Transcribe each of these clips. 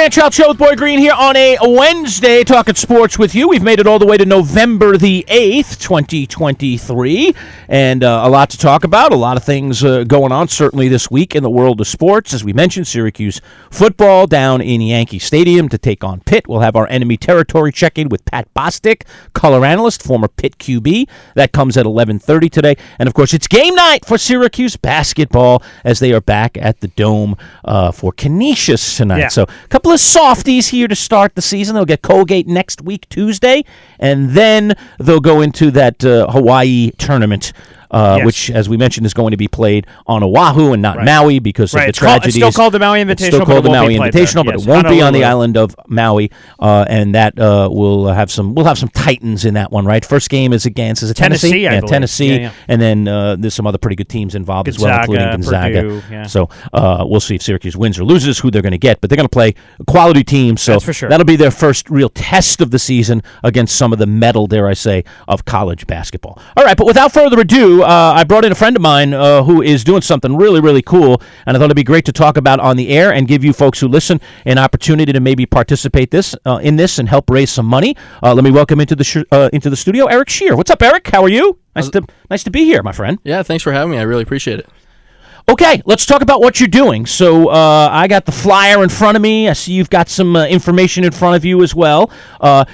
Man-Child Show with Boy Green here on a Wednesday, talking sports with you. We've made it all the way to November the 8th, 2023, and a lot to talk about, a lot of things going on, certainly this week in the world of sports. As we mentioned, Syracuse football down in Yankee Stadium to take on Pitt. We'll have our enemy territory check-in with Pat Bostic, color analyst, former Pitt QB. That comes at 11:30 today. And, of course, it's game night for Syracuse basketball as they are back at the Dome for Canisius tonight. So a couple of softies here to start the season. They'll get Colgate next week, Tuesday, and then they'll go into that Hawaii tournament, which, as we mentioned, is going to be played on Oahu and not Maui because of the tragedies. It's still called the Maui Invitational. It's still called the Maui Invitational, but it won't be on the island of Maui, and that we'll have some Titans in that one, right? First game is against Tennessee, I believe. Tennessee, and then there's some other pretty good teams involved as well, including Gonzaga. Purdue, So we'll see if Syracuse wins or loses, who they're going to get, but they're going to play a quality team, so that's for sure. That'll be their first real test of the season against some of the metal, dare I say, of college basketball. All right, but without further ado, I brought in a friend of mine who is doing something really, really cool, and I thought it'd be great to talk about on the air and give you folks who listen an opportunity to maybe participate in this and help raise some money. Let me welcome into the studio Eric Shear. What's up, Eric? How are you? Nice to be here, my friend. Yeah, thanks for having me. I really appreciate it. Okay, let's talk about what you're doing. So I got the flyer in front of me. I see you've got some information in front of you as well.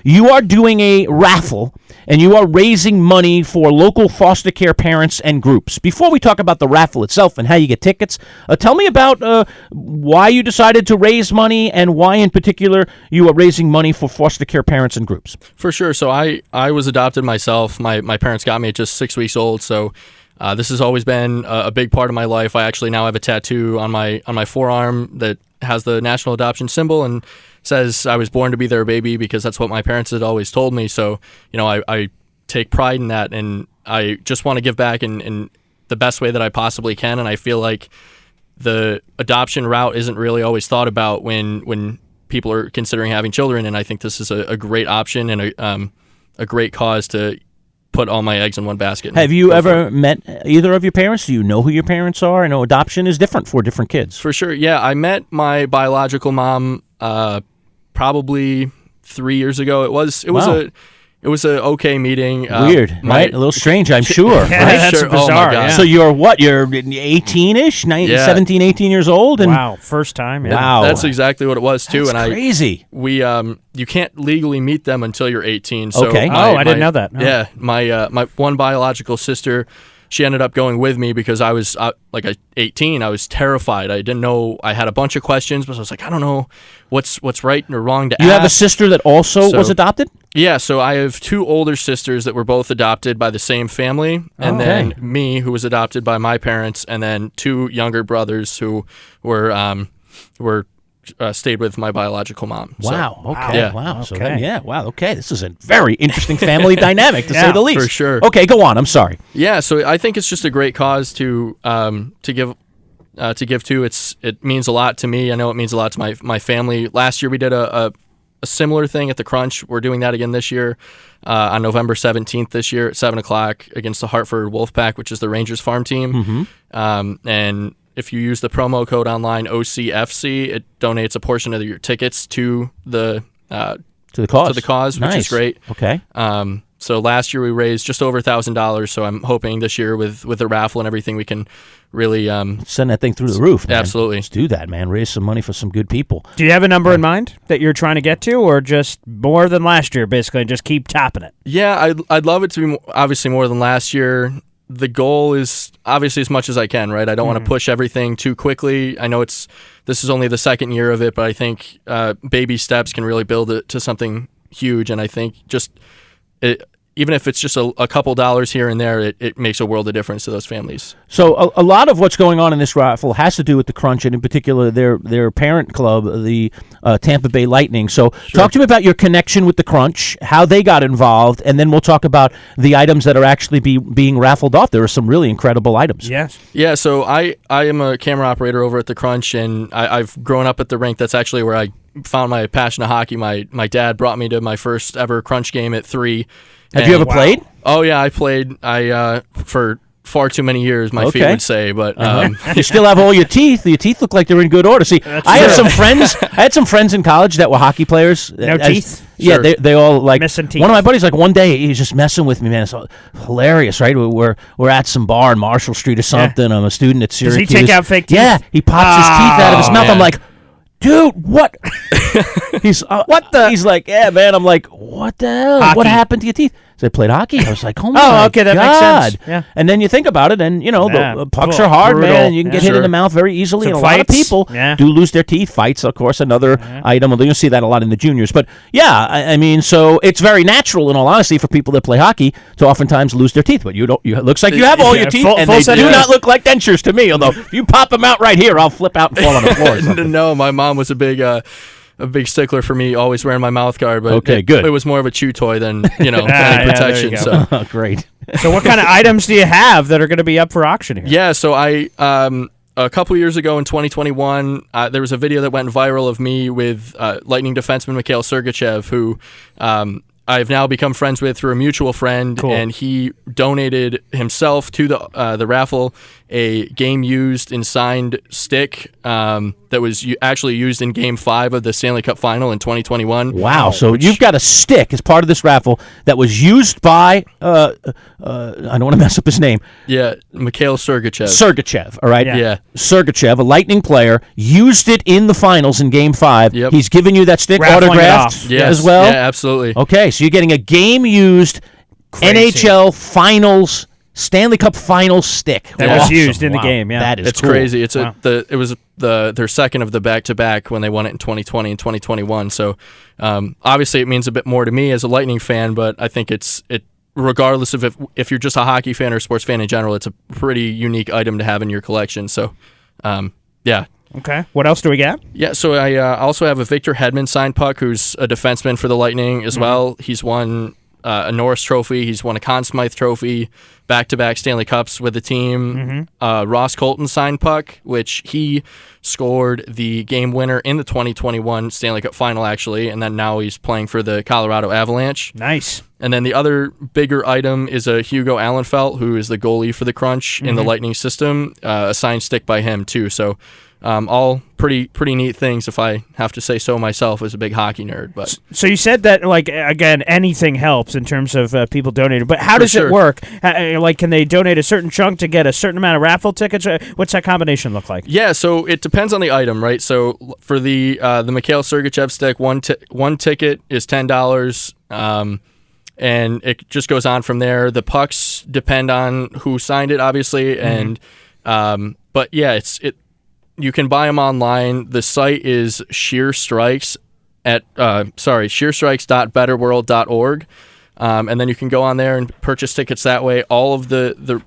You are doing a raffle, and you are raising money for local foster care parents and groups. Before we talk about the raffle itself and how you get tickets, tell me about why you decided to raise money and why in particular you are raising money for foster care parents and groups. For sure. So I was adopted myself. My parents got me at just 6 weeks old, so this has always been a big part of my life. I actually now have a tattoo on my forearm that has the national adoption symbol and says I was born to be their baby because that's what my parents had always told me. So, I take pride in that, and I just want to give back in the best way that I possibly can. And I feel like the adoption route isn't really always thought about when people are considering having children. And I think this is a great option and a great cause to put all my eggs in one basket. Have you ever met either of your parents? Do you know who your parents are? I know adoption is different for different kids. For sure, yeah. I met my biological mom probably 3 years ago. It was a okay meeting. Weird, right? A little strange, I'm sure. Yeah, right? that's sure. bizarre. Oh my God. So you're what? You're 18-ish, 17, 18 years old? And Wow, first time. Yeah. Wow. That's exactly what it was too. That's crazy. You can't legally meet them until you're 18. So Okay. I didn't know that. No. Yeah, my one biological sister, she ended up going with me because I was 18. I was terrified. I didn't know. I had a bunch of questions, but I was like, I don't know what's right or wrong to ask. You have a sister that also was adopted? Yeah, so I have two older sisters that were both adopted by the same family, and then me, who was adopted by my parents, and then two younger brothers who were stayed with my biological mom. Wow. So, Okay. yeah. Wow. So Okay. then, Okay. This is a very interesting family dynamic, to say the least. for sure. Okay, go on. I'm sorry. Yeah, so I think it's just a great cause to give to. It means a lot to me. I know it means a lot to my family. Last year we did a similar thing at the Crunch. We're doing that again this year on November 17th this year at 7 o'clock against the Hartford Wolfpack, which is the Rangers farm team. Mm-hmm. And if you use the promo code online OCFC, it donates a portion of your tickets to the cause, Nice. which is great. Okay. So last year we raised just over $1,000. So I'm hoping this year with the raffle and everything we can really send that thing through the roof, man. Absolutely. Let's do that, man. Raise some money for some good people. Do you have a number in mind that you're trying to get to, or just more than last year, basically, and just keep topping it? Yeah, I'd love it to be obviously more than last year. The goal is obviously as much as I can, right? I don't want to push everything too quickly. I know this is only the second year of it, but I think baby steps can really build it to something huge. And I think even if it's just a couple dollars here and there, it makes a world of difference to those families. So a lot of what's going on in this raffle has to do with the Crunch, and in particular their parent club, the Tampa Bay Lightning. So talk to me about your connection with the Crunch, how they got involved, and then we'll talk about the items that are actually being raffled off. There are some really incredible items. Yes. Yeah, so I am a camera operator over at the Crunch, and I've grown up at the rink. That's actually where I found my passion of hockey. My dad brought me to my first ever Crunch game at 3. Have you ever played? Oh yeah, I played. For far too many years, my feet would say. But you still have all your teeth. Your teeth look like they're in good order. See, I had some friends. I had some friends in college that were hockey players. No teeth. Yeah, Sure. they all like missing teeth. One of my buddies, like one day, he was just messing with me, man. It's hilarious, right? We're at some bar in Marshall Street or something. I'm a student at Syracuse. Does he take out fake teeth? Yeah, he pops his teeth out of his mouth. man. I'm like, dude, what? He's what the? He's like, yeah, man. I'm like, what the hell? Hockey. What happened to your teeth? So they played hockey. I was like, oh my Oh, okay, that makes God. sense. Yeah. And then you think about it, and Yeah, the pucks cool. are hard, Brutal. man. And you can get hit in Sure. the mouth very easily. Some And a lot of fights. people Yeah. do lose their teeth. Fights, of course, another item. Although you'll see that a lot in the juniors. But yeah, I mean, so it's very natural, in all honesty, for people that play hockey to oftentimes lose their teeth. But you don't. It looks like you have all your teeth, full and set they of do not teeth. look like dentures to me. Although if you pop them out right here, I'll flip out and fall on the floor. Or something. No, my mom was a big stickler for me always wearing my mouth guard, but Okay, good. it was more of a chew toy than any there you protection. go. So Great. So what kind of items do you have that are going to be up for auction here? yeah, so I a couple years ago in 2021, there was a video that went viral of me with Lightning defenseman Mikhail Sergachev, who I've now become friends with through a mutual friend, Cool. and he donated himself to the raffle a game-used and signed stick that was actually used in Game 5 of the Stanley Cup Final in 2021. Wow. So you've got a stick as part of this raffle that was used by, I don't want to mess up his name, Yeah, Mikhail Sergachev. Sergachev, all right? Yeah. Sergachev, a Lightning player, used it in the finals in Game 5. Yep. He's given you that stick Raffling it autographed off. Yes. as well? Yeah, absolutely. Okay, so you're getting a game-used NHL Finals, Stanley Cup Finals stick. That was Awesome. used in the Wow. game, yeah. That is It's cool. crazy. It's Wow. it was their second of the back-to-back when they won it in 2020 and 2021. So obviously it means a bit more to me as a Lightning fan, but I think it regardless of if you're just a hockey fan or sports fan in general, it's a pretty unique item to have in your collection. So yeah. Okay. What else do we got? Yeah, so I also have a Victor Hedman signed puck, who's a defenseman for the Lightning as well. He's won a Norris Trophy. He's won a Conn Smythe Trophy, back-to-back Stanley Cups with the team. Ross Colton signed puck, which he scored the game winner in the 2021 Stanley Cup Final, actually, and then now he's playing for the Colorado Avalanche. Nice. And then the other bigger item is a Hugo Allenfelt, who is the goalie for the Crunch in the Lightning system, a signed stick by him, too. So all pretty neat things, if I have to say so myself, as a big hockey nerd. But So you said that, like, again, anything helps in terms of people donating. But how For does it sure. work? Like, can they donate a certain chunk to get a certain amount of raffle tickets? What's that combination look like? yeah, so it depends on the item, right? So for the Mikhail Sergachev stick, one ticket is $10, and it just goes on from there. The pucks depend on who signed it, obviously, and but yeah, you can buy them online. The site is Sheer Strikes at sheerstrikes.betterworld.org, and then you can go on there and purchase tickets that way. All of the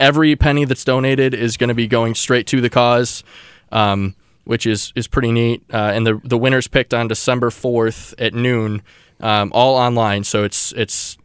every penny that's donated is going to be going straight to the cause, which is pretty neat. And the winner's picked on December 4th at noon, all online. So it's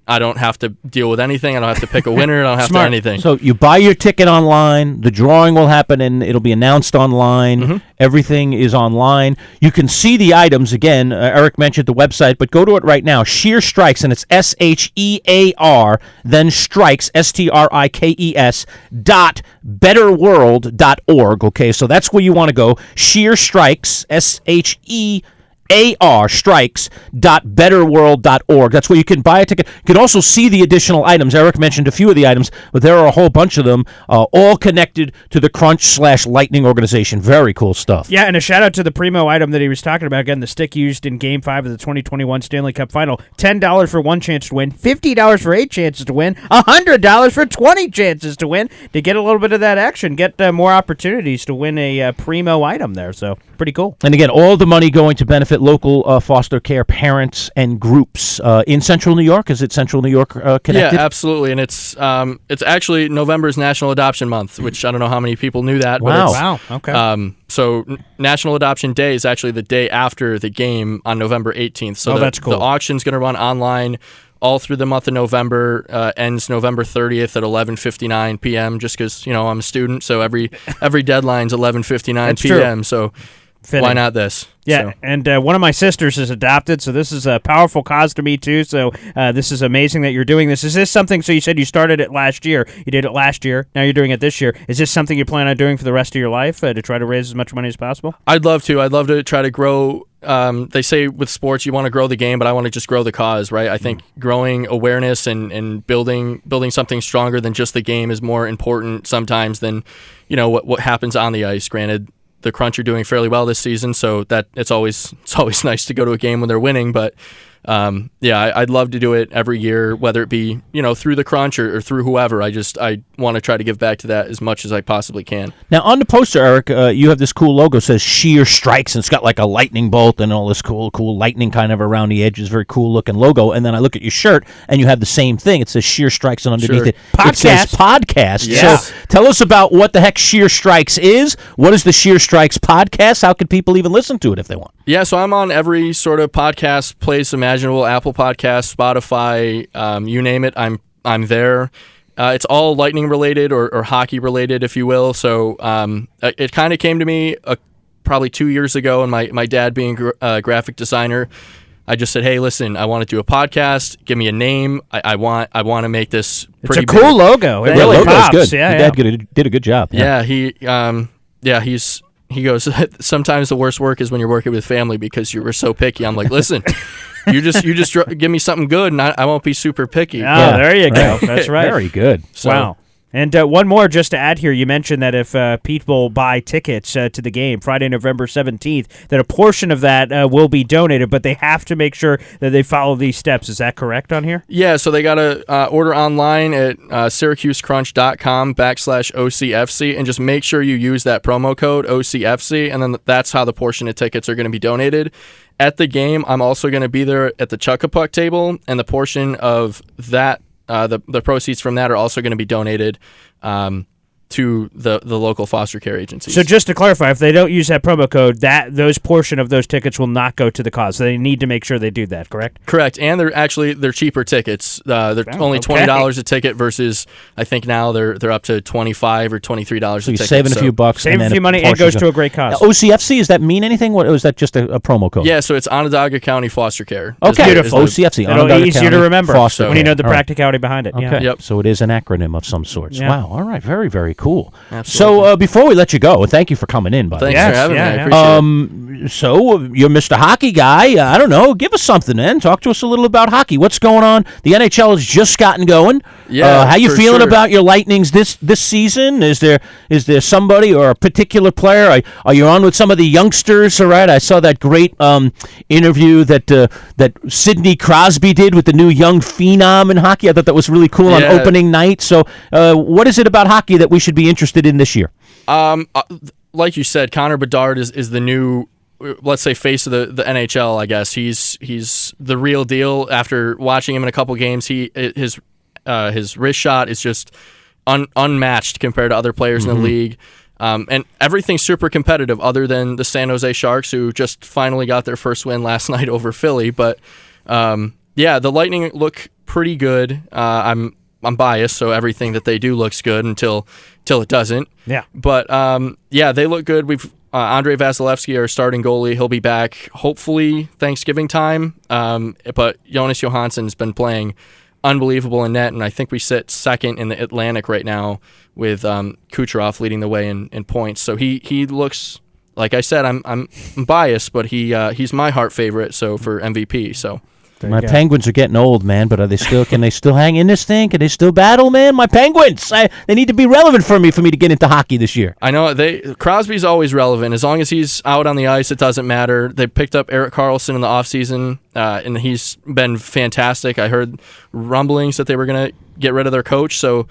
I don't have to deal with anything. I don't have to pick a winner. I don't have to Smart. anything. So you buy your ticket online. The drawing will happen, and it'll be announced online. Everything is online. You can see the items again. Eric mentioned the website, but go to it right now. Sheer Strikes, and it's SHEAR, then Strikes STRIKES .betterworld.org. Okay, so that's where you want to go. Sheer Strikes SHEAR strikes.betterworld.org. That's where you can buy a ticket. You can also see the additional items. Eric mentioned a few of the items, but there are a whole bunch of them, all connected to the Crunch/Lightning organization. Very cool stuff. Yeah, and a shout-out to the primo item that he was talking about. Again, the stick used in Game 5 of the 2021 Stanley Cup Final. $10 for one chance to win, $50 for 8 chances to win, $100 for 20 chances to win. To get a little bit of that action, get more opportunities to win a primo item there. So, pretty cool. And again, all the money going to benefit local foster care parents and groups in Central New York. Is it Central New York connected? Yeah, absolutely, and it's actually November's National Adoption Month, which I don't know how many people knew that. Wow. But it's, Okay. So National Adoption Day is actually the day after the game on November 18th. So that's cool. The auction's going to run online all through the month of November, ends November 30th at 11:59 p.m. Just because I'm a student, so every deadline's 11:59 That's p.m. So Fitting. why not this? Yeah, So. and one of my sisters is adopted, so this is a powerful cause to me, too. So this is amazing that you're doing this. Is this something, so you said you started it last year. You did it last year. Now you're doing it this year. Is this something you plan on doing for the rest of your life to try to raise as much money as possible? I'd love to. I'd love to try to grow. They say with sports, you want to grow the game, but I want to just grow the cause, right? I think growing awareness and building something stronger than just the game is more important sometimes than, what happens on the ice. Granted, the Crunch are doing fairly well this season, so that it's always nice to go to a game when they're winning. But I'd love to do it every year, whether it be through the Crunch or through whoever. I want to try to give back to that as much as I possibly can. Now on the poster, Eric, you have this cool logo that says Sheer Strikes, and it's got like a lightning bolt and all this cool lightning kind of around the edges. Very cool looking logo. And then I look at your shirt, and you have the same thing. It says Sheer Strikes, and underneath it says podcast. Yes. So tell us about what the heck Sheer Strikes is. What is the Sheer Strikes podcast? How can people even listen to it if they want? Yeah, so I'm on every sort of podcast place imaginable, Apple Podcasts, Spotify, you name it, I'm there. It's all Lightning related or hockey related, if you will. So it kind of came to me probably 2 years ago, and my dad being a graphic designer, I just said, hey, listen, I want to do a podcast. Give me a name. I want to make this pretty It's a cool logo. It really logo's pops. good. Yeah, Your dad did a good job. Yeah, he goes, sometimes the worst work is when you're working with family because you were so picky. I'm like, listen, you just give me something good, and I won't be super picky. There you go. That's right. Very good. So, wow. And one more just to add here. You mentioned that if people buy tickets to the game Friday, November 17th, that a portion of that will be donated, but they have to make sure that they follow these steps. Is that correct on here? Yeah, so they got to order online at SyracuseCrunch.com/OCFC, and just make sure you use that promo code OCFC, and then that's how the portion of tickets are going to be donated. At the game, I'm also going to be there at the Chuck-a-Puck table, and the portion of that the proceeds from that are also going to be donated to the local foster care agencies. So just to clarify, if they don't use that promo code, those portion of those tickets will not go to the cause. So they need to make sure they do that, correct? Correct, and they're cheaper tickets. They're only $20 a ticket versus I think now they're up to $25 or $23 a ticket. So you're saving a few bucks. Saving a few money, and it goes to a great cause. OCFC, does that mean anything? Or is that just a promo code? Yeah, so it's Onondaga County Foster Care. Okay, beautiful. OCFC. It'll be easier to remember Foster when you know Care. the practicality behind it. Okay. Yeah. Yep. So it is an acronym of some sorts. Yeah. Wow. All right. Very, very cool. Absolutely. So before we let you go, and thank you for coming in, by the way. Thanks for having me. I appreciate it. So you're Mr. Hockey Guy. I don't know. Give us something, man. Talk to us a little about hockey. What's going on? The NHL has just gotten going. Yeah. How you for feeling sure. about your Lightnings this season? Is there somebody or a particular player? Are you on with some of the youngsters? All right. I saw that great interview that Sidney Crosby did with the new young phenom in hockey. I thought that was really cool on Yeah. opening night. So what is it about hockey that we should be interested in this year? Like you said, Connor Bedard is the new, let's say, face of the NHL. I guess he's the real deal. After watching him in a couple games, his wrist shot is just unmatched compared to other players in the league. And everything's super competitive, other than the San Jose Sharks, who just finally got their first win last night over Philly. But the Lightning look pretty good. I'm biased, so everything that they do looks good until it doesn't. Yeah. But they look good. We've Andrei Vasilevsky, our starting goalie, he'll be back hopefully Thanksgiving time. But Jonas Johansson's been playing unbelievable in net, and I think we sit second in the Atlantic right now with Kucherov leading the way in points. So he looks, like I said, I'm biased, but he's my heart favorite. So for MVP, so. My Penguins are getting old, man, but can they still hang in this thing? Can they still battle, man? My Penguins, they need to be relevant for me to get into hockey this year. I know Crosby's always relevant. As long as he's out on the ice, it doesn't matter. They picked up Erik Karlsson in the offseason, and he's been fantastic. I heard rumblings that they were going to get rid of their coach, so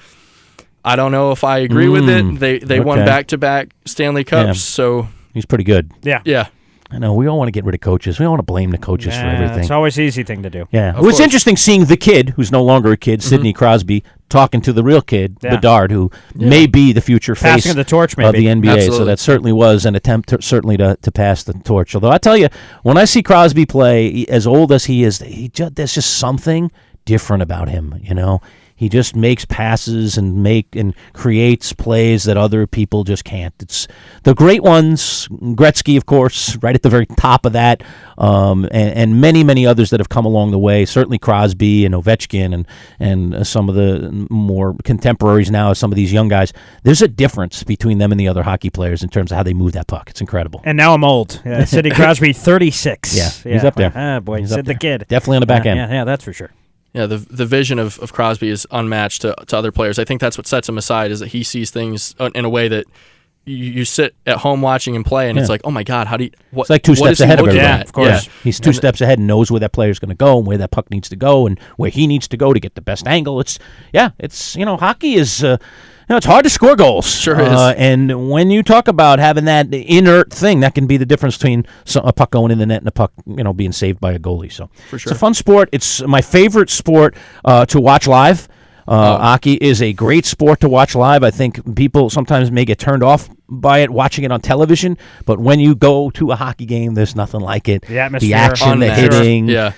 I don't know if I agree with it. They won back-to-back Stanley Cups, so he's pretty good. Yeah. I know, we all want to get rid of coaches. We don't want to blame the coaches for everything. It's always an easy thing to do. Yeah. Of Well, it's course. interesting seeing the kid, who's no longer a kid, Sidney Crosby, talking to the real kid, Bedard, who may be the future face Passing of the torch, maybe. of the NBA. Absolutely. So that certainly was an attempt to pass the torch. Although I tell you, when I see Crosby play, as old as he is, there's just something different about him, you know. He just makes passes and creates plays that other people just can't. It's the great ones, Gretzky, of course, right at the very top of that, and many, many others that have come along the way. Certainly Crosby and Ovechkin and some of the more contemporaries now, some of these young guys. There's a difference between them and the other hockey players in terms of how they move that puck. It's incredible. And now I'm old. Sidney Crosby, 36. Yeah, he's up there. Ah, boy, He's Sid up the there. kid. Definitely on the back end. Yeah, that's for sure. Yeah, the vision of Crosby is unmatched to other players. I think that's what sets him aside, is that he sees things in a way that you sit at home watching him play, and it's like, oh my God, how do you? What, it's like two steps ahead of everyone. Yeah, of course. Yeah. He's two steps ahead and knows where that player's going to go and where that puck needs to go and where he needs to go to get the best angle. It's hockey is. It's hard to score goals. Sure is. And when you talk about having that inert thing, that can be the difference between a puck going in the net and a puck, being saved by a goalie. So For sure. It's a fun sport. It's my favorite sport to watch live. Hockey is a great sport to watch live. I think people sometimes may get turned off by it watching it on television, but when you go to a hockey game, there's nothing like it. The atmosphere, the action, the hitting. Yeah.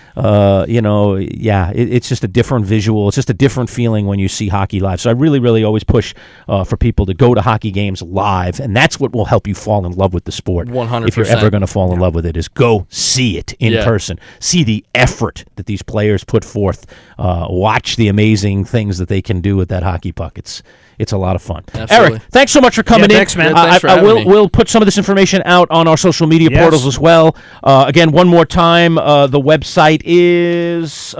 It's just a different visual. It's just a different feeling when you see hockey live. So I really, really always push for people to go to hockey games live, and that's what will help you fall in love with the sport. 100%. If you're ever going to fall in love with it, is go see it in person. See the effort that these players put forth. Watch the amazing things that they can do with that hockey puck. It's a lot of fun. Absolutely. Eric, thanks so much for coming in. Thanks, man. Thanks for having me. We'll put some of this information out on our social media portals as well. Again, one more time, the website is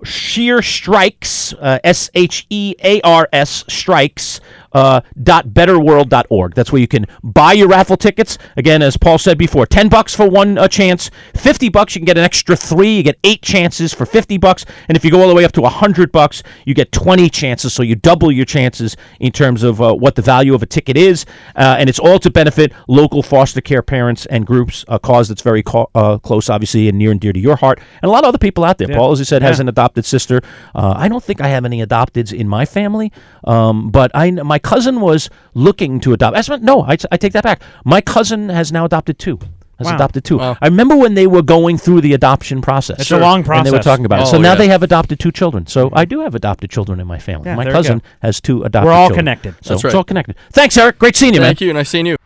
Sheer Strikes, SHEARS Strikes. .betterworld.org. That's where you can buy your raffle tickets. Again, as Paul said before, $10 for one chance, $50 you can get an extra 3. You get 8 chances for $50, and if you go all the way up to $100, you get 20 chances. So you double your chances in terms of what the value of a ticket is, and it's all to benefit local foster care parents and groups. A cause that's very close, obviously, and near and dear to your heart, and a lot of other people out there. Yeah. Paul, as you said, has an adopted sister. I don't think I have any adopteds in my family, but my cousin was looking to adopt. I take that back. My cousin has now adopted 2. Adopted 2. Wow. I remember when they were going through the adoption process. It's a long process. And they were talking about it. So now they have adopted 2 children. So I do have adopted children in my family. Yeah, my cousin has 2 adopted children. We're all connected. So That's right. It's all connected. Thanks, Eric. Great seeing you, man. Thank you. Nice seeing you.